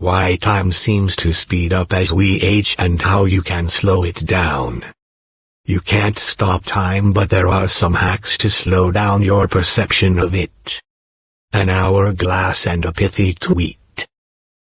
why time seems to speed up as we age and how you can slow it down. You can't stop time, but there are some hacks to slow down your perception of it. An hourglass and a pithy tweet.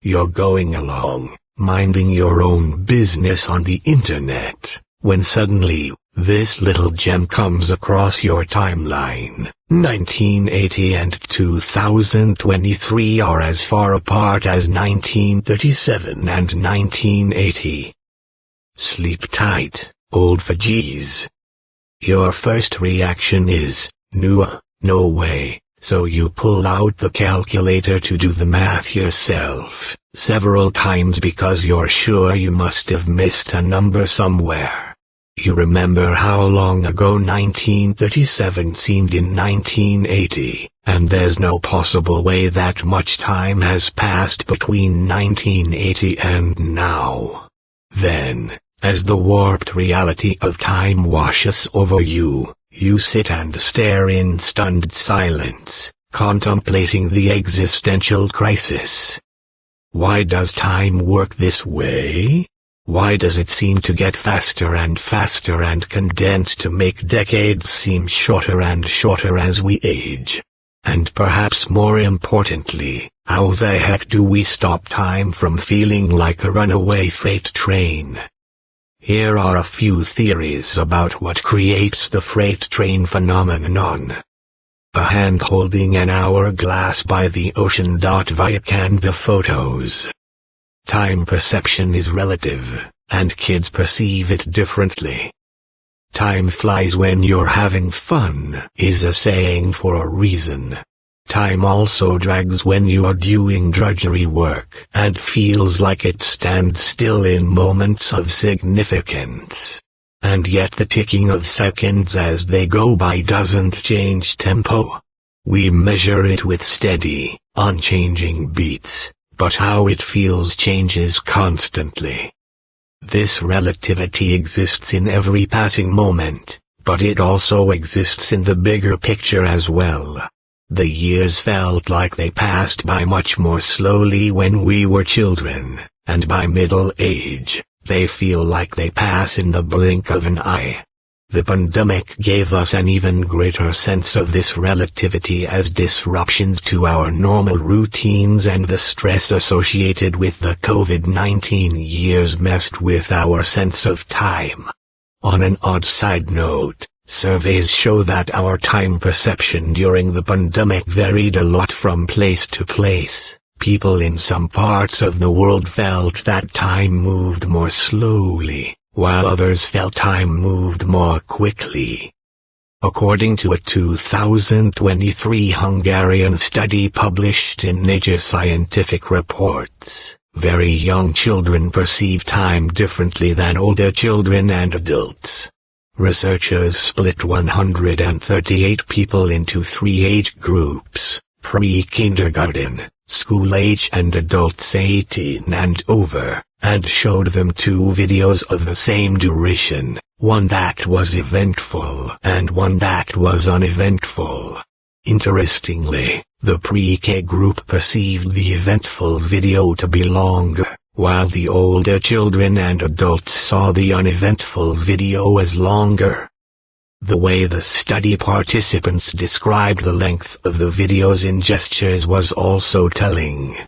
You're going along, minding your own business on the internet, when suddenly, this little gem comes across your timeline. 1980 and 2023 are as far apart as 1937 and 1980. Sleep tight, old Fajees. Your first reaction is, no way, so you pull out the calculator to do the math yourself, several times because you're sure you must have missed a number somewhere. You remember how long ago 1937 seemed in 1980, and there's no possible way that much time has passed between 1980 and now. Then, as the warped reality of time washes over you, you sit and stare in stunned silence, contemplating the existential crisis. Why does time work this way? Why does it seem to get faster and faster and condense to make decades seem shorter and shorter as we age? And perhaps more importantly, how the heck do we stop time from feeling like a runaway freight train? Here are a few theories about what creates the freight train phenomenon. A hand holding an hourglass by the ocean. Via Canva photos. Time perception is relative, and kids perceive it differently. Time flies when you're having fun is a saying for a reason. Time also drags when you are doing drudgery work and feels like it stands still in moments of significance. And yet the ticking of seconds as they go by doesn't change tempo. We measure it with steady, unchanging beats, but how it feels changes constantly. This relativity exists in every passing moment, but it also exists in the bigger picture as well. The years felt like they passed by much more slowly when we were children, and by middle age, they feel like they pass in the blink of an eye. The pandemic gave us an even greater sense of this relativity as disruptions to our normal routines and the stress associated with the COVID-19 years messed with our sense of time. On an odd side note, surveys show that our time perception during the pandemic varied a lot from place to place. People in some parts of the world felt that time moved more slowly, while others felt time moved more quickly. According to a 2023 Hungarian study published in Nature Scientific Reports, very young children perceive time differently than older children and adults. Researchers split 138 people into 3 age groups, pre-kindergarten, school age and adults 18 and over, and showed them 2 videos of the same duration, one that was eventful and one that was uneventful. Interestingly, the pre-K group perceived the eventful video to be longer, while the older children and adults saw the uneventful video as longer. The way the study participants described the length of the videos in gestures was also telling.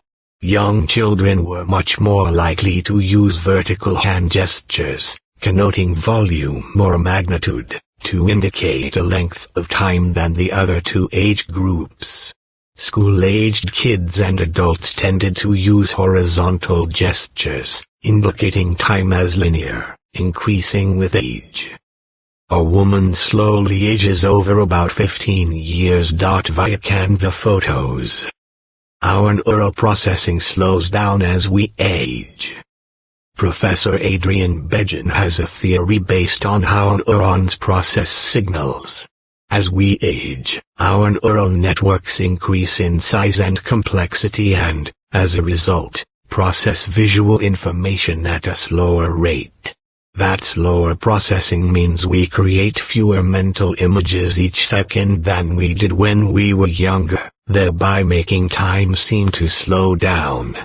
Young children were much more likely to use vertical hand gestures, connoting volume or magnitude, to indicate a length of time than the other 2 age groups. School-aged kids and adults tended to use horizontal gestures, indicating time as linear, increasing with age. A woman slowly ages over about 15 years. Via Canva photos. Our neural processing slows down as we age. Professor Adrian Bejan has a theory based on how neurons process signals. As we age, our neural networks increase in size and complexity and, as a result, process visual information at a slower rate. That slower processing means we create fewer mental images each second than we did when we were younger, thereby making time seem to slow down.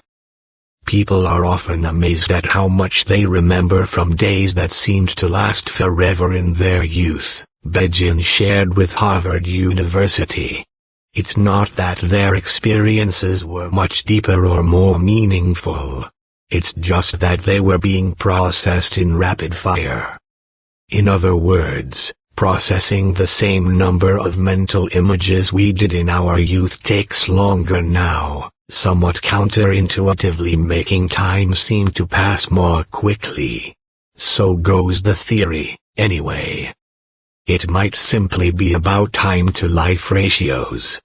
People are often amazed at how much they remember from days that seemed to last forever in their youth, Begin shared with Harvard University. It's not that their experiences were much deeper or more meaningful. It's just that they were being processed in rapid fire. In other words, processing the same number of mental images we did in our youth takes longer now, somewhat counterintuitively making time seem to pass more quickly. So goes the theory, anyway. It might simply be about time-to-life ratios.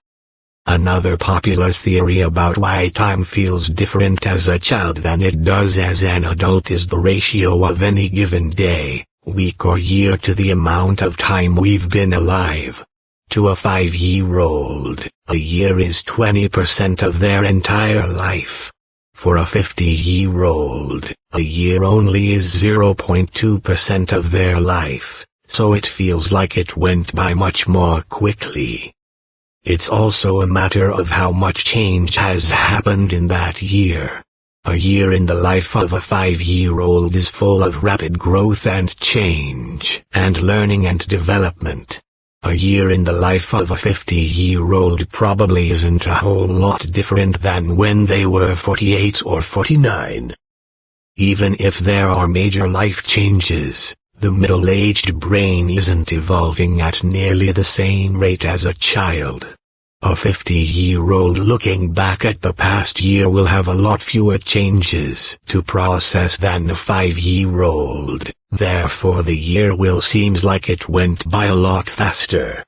Another popular theory about why time feels different as a child than it does as an adult is the ratio of any given day, week or year to the amount of time we've been alive. To a 5-year-old, a year is 20% of their entire life. For a 50-year-old, a year only is 0.2% of their life, so it feels like it went by much more quickly. It's also a matter of how much change has happened in that year. A year in the life of a 5-year-old is full of rapid growth and change, and learning and development. A year in the life of a 50-year-old probably isn't a whole lot different than when they were 48 or 49. Even if there are major life changes, the middle-aged brain isn't evolving at nearly the same rate as a child. A 50-year-old looking back at the past year will have a lot fewer changes to process than a 5-year-old, therefore the year will seem like it went by a lot faster.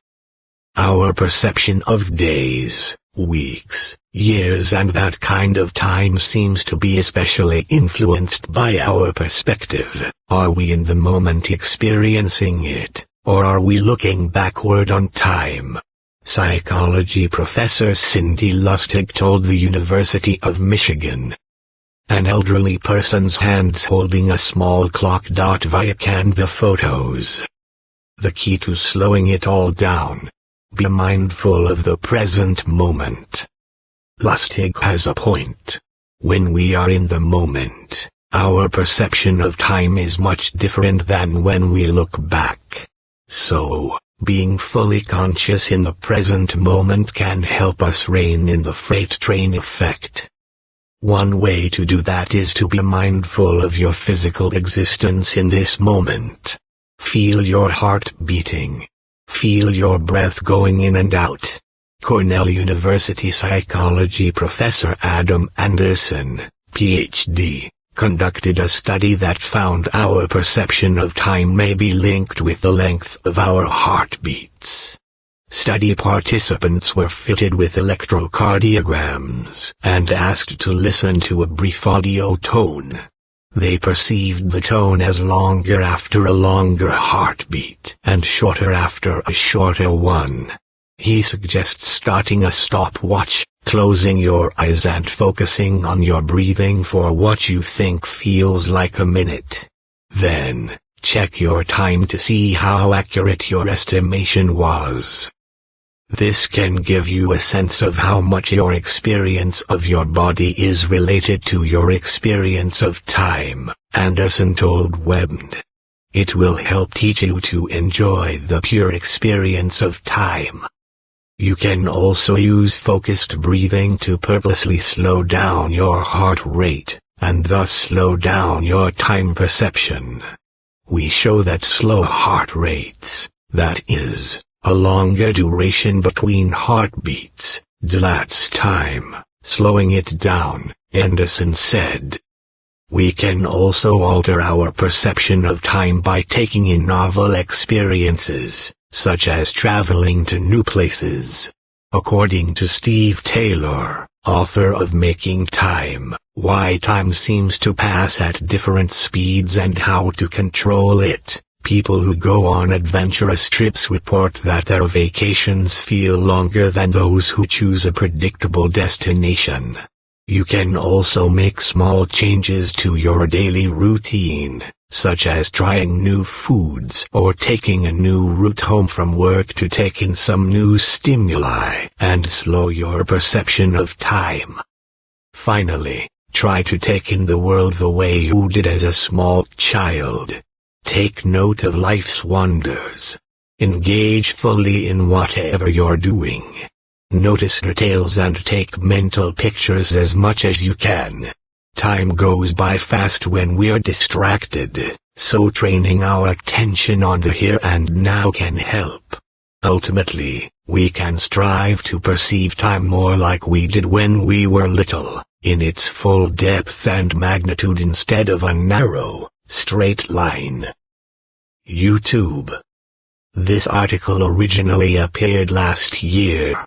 Our perception of days, weeks, years and that kind of time seems to be especially influenced by our perspective. Are we in the moment experiencing it, or are we looking backward on time? Psychology professor Cindy Lustig told the University of Michigan. An elderly person's hands holding a small clock dot via Canva photos. The key to slowing it all down. Be mindful of the present moment. Lustig has a point. When we are in the moment, our perception of time is much different than when we look back. So, being fully conscious in the present moment can help us rein in the freight train effect. One way to do that is to be mindful of your physical existence in this moment. Feel your heart beating. Feel your breath going in and out. Cornell University psychology professor Adam Anderson, Ph.D., conducted a study that found our perception of time may be linked with the length of our heartbeats. Study participants were fitted with electrocardiograms and asked to listen to a brief audio tone. They perceived the tone as longer after a longer heartbeat and shorter after a shorter one. He suggests starting a stopwatch, closing your eyes and focusing on your breathing for what you think feels like a minute. Then, check your time to see how accurate your estimation was. This can give you a sense of how much your experience of your body is related to your experience of time, Anderson told Webmd. It will help teach you to enjoy the pure experience of time. You can also use focused breathing to purposely slow down your heart rate, and thus slow down your time perception. We show that slow heart rates, that is, a longer duration between heartbeats, dilates time, slowing it down, Anderson said. We can also alter our perception of time by taking in novel experiences, such as traveling to new places. According to Steve Taylor, author of Making Time, Why Time Seems to Pass at Different Speeds and How to Control It, people who go on adventurous trips report that their vacations feel longer than those who choose a predictable destination. You can also make small changes to your daily routine, such as trying new foods or taking a new route home from work to take in some new stimuli and slow your perception of time. Finally, Try to take in the world the way you did as a small child. Take note of life's wonders. Engage fully in whatever you're doing. Notice details and take mental pictures as much as you can. Time goes by fast when we're distracted, so training our attention on the here and now can help. Ultimately, we can strive to perceive time more like we did when we were little, in its full depth and magnitude instead of a narrow, straight line. YouTube. This article originally appeared last year.